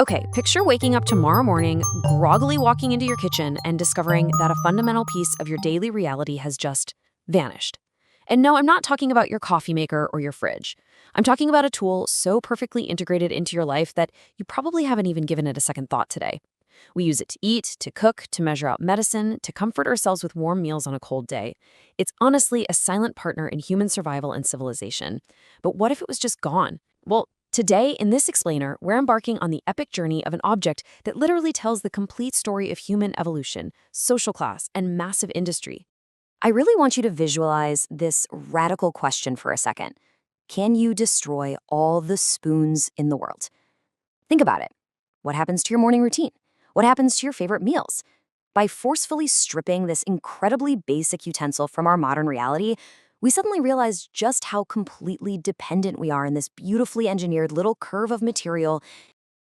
Okay, picture waking up tomorrow morning, groggily walking into your kitchen and discovering that a fundamental piece of your daily reality has just vanished. And no, I'm not talking about your coffee maker or your fridge. I'm talking about a tool so perfectly integrated into your life that you probably haven't even given it a second thought today. We use it to eat, to cook, to measure out medicine, to comfort ourselves with warm meals on a cold day. It's honestly a silent partner in human survival and civilization. But what if it was just gone? Well, today, in this explainer, we're embarking on the epic journey of an object that literally tells the complete story of human evolution, social class, and massive industry. I really want you to visualize this radical question for a second. Can you destroy all the spoons in the world? Think about it. What happens to your morning routine? What happens to your favorite meals? By forcefully stripping this incredibly basic utensil from our modern reality, we suddenly realize just how completely dependent we are in this beautifully engineered little curve of material.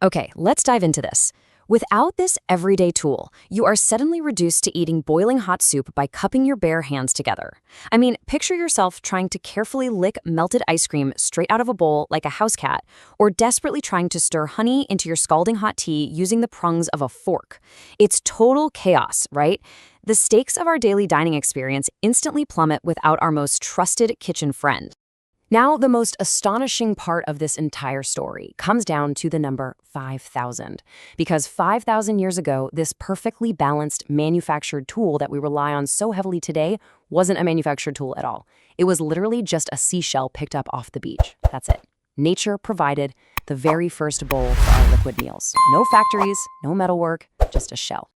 Okay, let's dive into this. Without this everyday tool, you are suddenly reduced to eating boiling hot soup by cupping your bare hands together. I mean, picture yourself trying to carefully lick melted ice cream straight out of a bowl like a house cat, or desperately trying to stir honey into your scalding hot tea using the prongs of a fork. It's total chaos, right? The stakes of our daily dining experience instantly plummet without our most trusted kitchen friend. Now, the most astonishing part of this entire story comes down to the number 5,000. Because 5,000 years ago, this perfectly balanced manufactured tool that we rely on so heavily today wasn't a manufactured tool at all. It was literally just a seashell picked up off the beach. That's it. Nature provided the very first bowl for our liquid meals. No factories, no metalwork, just a shell.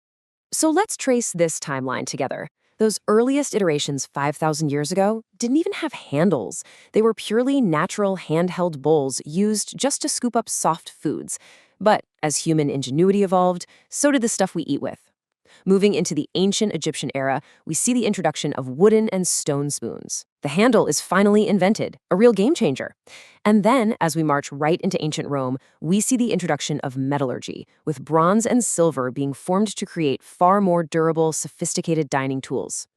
So let's trace this timeline together. Those earliest iterations 5,000 years ago didn't even have handles. They were purely natural handheld bowls used just to scoop up soft foods. But as human ingenuity evolved, so did the stuff we eat with. Moving into the ancient Egyptian era, we see the introduction of wooden and stone spoons. The handle is finally invented, a real game changer. And then, as we march right into ancient Rome, we see the introduction of metallurgy, with bronze and silver being formed to create far more durable, sophisticated dining tools.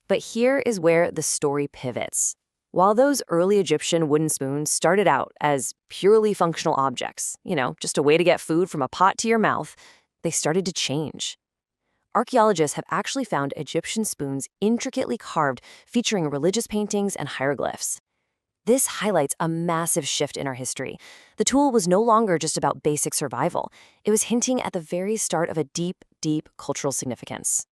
But here is where the story pivots. While those early Egyptian wooden spoons started out as purely functional objects, just a way to get food from a pot to your mouth, they started to change. Archaeologists have actually found Egyptian spoons intricately carved, featuring religious paintings and hieroglyphs. This highlights a massive shift in our history. The tool was no longer just about basic survival. It was hinting at the very start of a deep, deep cultural significance.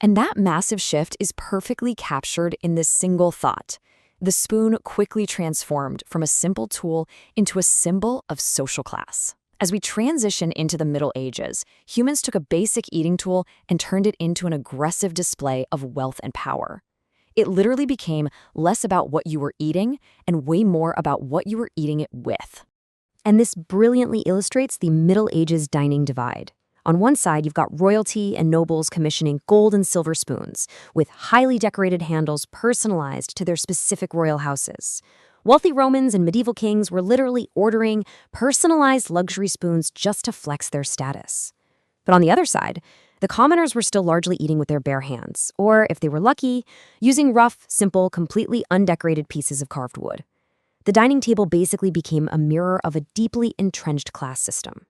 And that massive shift is perfectly captured in this single thought. The spoon quickly transformed from a simple tool into a symbol of social class. As we transition into the Middle Ages, humans took a basic eating tool and turned it into an aggressive display of wealth and power. It literally became less about what you were eating and way more about what you were eating it with. And this brilliantly illustrates the Middle Ages dining divide. On one side, you've got royalty and nobles commissioning gold and silver spoons, with highly decorated handles personalized to their specific royal houses. Wealthy Romans and medieval kings were literally ordering personalized luxury spoons just to flex their status. But on the other side, the commoners were still largely eating with their bare hands, or, if they were lucky, using rough, simple, completely undecorated pieces of carved wood. The dining table basically became a mirror of a deeply entrenched class system.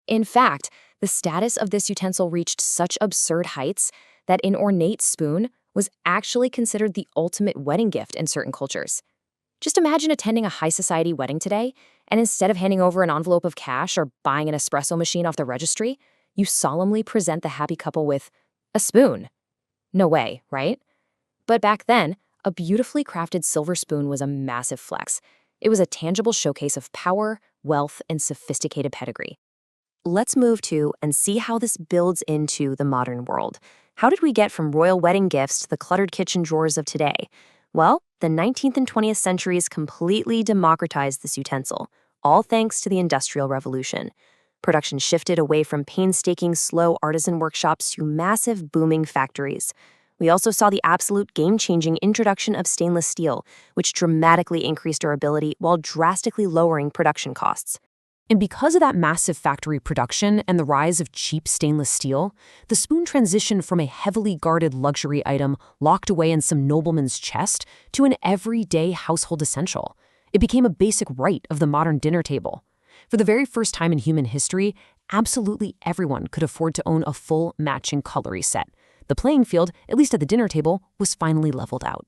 In fact, the status of this utensil reached such absurd heights that an ornate spoon was actually considered the ultimate wedding gift in certain cultures. Just imagine attending a high society wedding today, and instead of handing over an envelope of cash or buying an espresso machine off the registry, you solemnly present the happy couple with a spoon. No way, right? But back then, a beautifully crafted silver spoon was a massive flex. It was a tangible showcase of power, wealth, and sophisticated pedigree. Let's move to and see how this builds into the modern world. How did we get from royal wedding gifts to the cluttered kitchen drawers of today? Well, the 19th and 20th centuries completely democratized this utensil, all thanks to the Industrial Revolution. Production shifted away from painstaking, slow artisan workshops to massive, booming factories. We also saw the absolute game-changing introduction of stainless steel, which dramatically increased durability while drastically lowering production costs. And because of that massive factory production and the rise of cheap stainless steel, the spoon transitioned from a heavily guarded luxury item locked away in some nobleman's chest to an everyday household essential. It became a basic right of the modern dinner table. For the very first time in human history, absolutely everyone could afford to own a full matching cutlery set. The playing field, at least at the dinner table, was finally leveled out.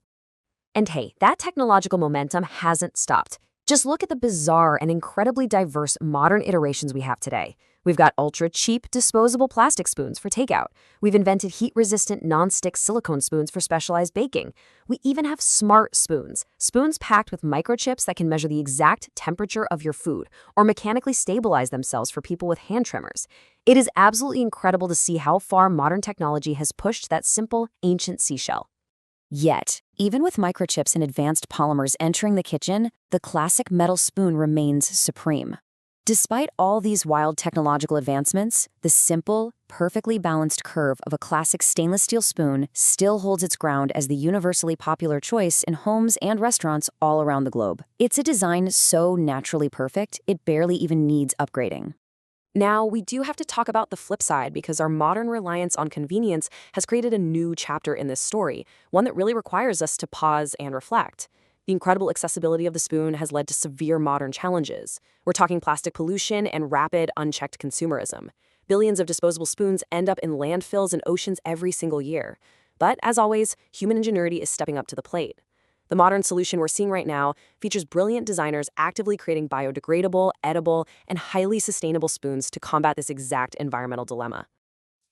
And hey, that technological momentum hasn't stopped. Just look at the bizarre and incredibly diverse modern iterations we have today. We've got ultra-cheap, disposable plastic spoons for takeout. We've invented heat-resistant, non-stick silicone spoons for specialized baking. We even have smart spoons, spoons packed with microchips that can measure the exact temperature of your food or mechanically stabilize themselves for people with hand tremors. It is absolutely incredible to see how far modern technology has pushed that simple, ancient seashell. Yet, even with microchips and advanced polymers entering the kitchen, the classic metal spoon remains supreme. Despite all these wild technological advancements, the simple, perfectly balanced curve of a classic stainless steel spoon still holds its ground as the universally popular choice in homes and restaurants all around the globe. It's a design so naturally perfect, it barely even needs upgrading. Now, we do have to talk about the flip side because our modern reliance on convenience has created a new chapter in this story, one that really requires us to pause and reflect. The incredible accessibility of the spoon has led to severe modern challenges. We're talking plastic pollution and rapid, unchecked consumerism. Billions of disposable spoons end up in landfills and oceans every single year. But, as always, human ingenuity is stepping up to the plate. The modern solution we're seeing right now features brilliant designers actively creating biodegradable, edible, and highly sustainable spoons to combat this exact environmental dilemma.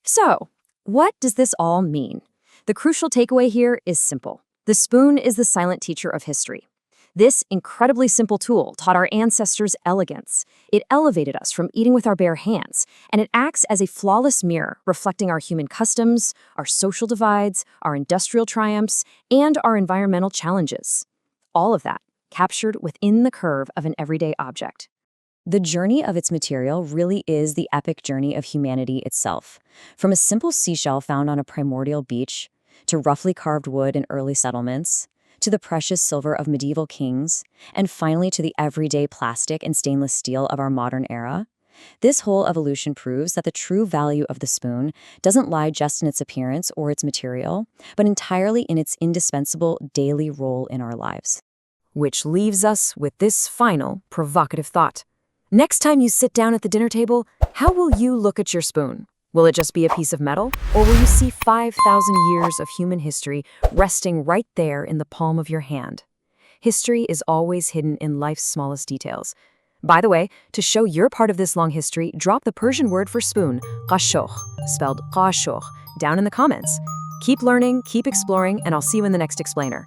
So, what does this all mean? The crucial takeaway here is simple. The spoon is the silent teacher of history. This incredibly simple tool taught our ancestors elegance. It elevated us from eating with our bare hands, and it acts as a flawless mirror, reflecting our human customs, our social divides, our industrial triumphs, and our environmental challenges. All of that captured within the curve of an everyday object. The journey of its material really is the epic journey of humanity itself. From a simple seashell found on a primordial beach, to roughly carved wood in early settlements, to the precious silver of medieval kings, and finally to the everyday plastic and stainless steel of our modern era, this whole evolution proves that the true value of the spoon doesn't lie just in its appearance or its material, but entirely in its indispensable daily role in our lives. Which leaves us with this final, provocative thought. Next time you sit down at the dinner table, how will you look at your spoon? Will it just be a piece of metal, or will you see 5,000 years of human history resting right there in the palm of your hand? History is always hidden in life's smallest details. By the way, to show you're part of this long history, drop the Persian word for spoon, qashokh, spelled qashokh, down in the comments. Keep learning, keep exploring, and I'll see you in the next explainer.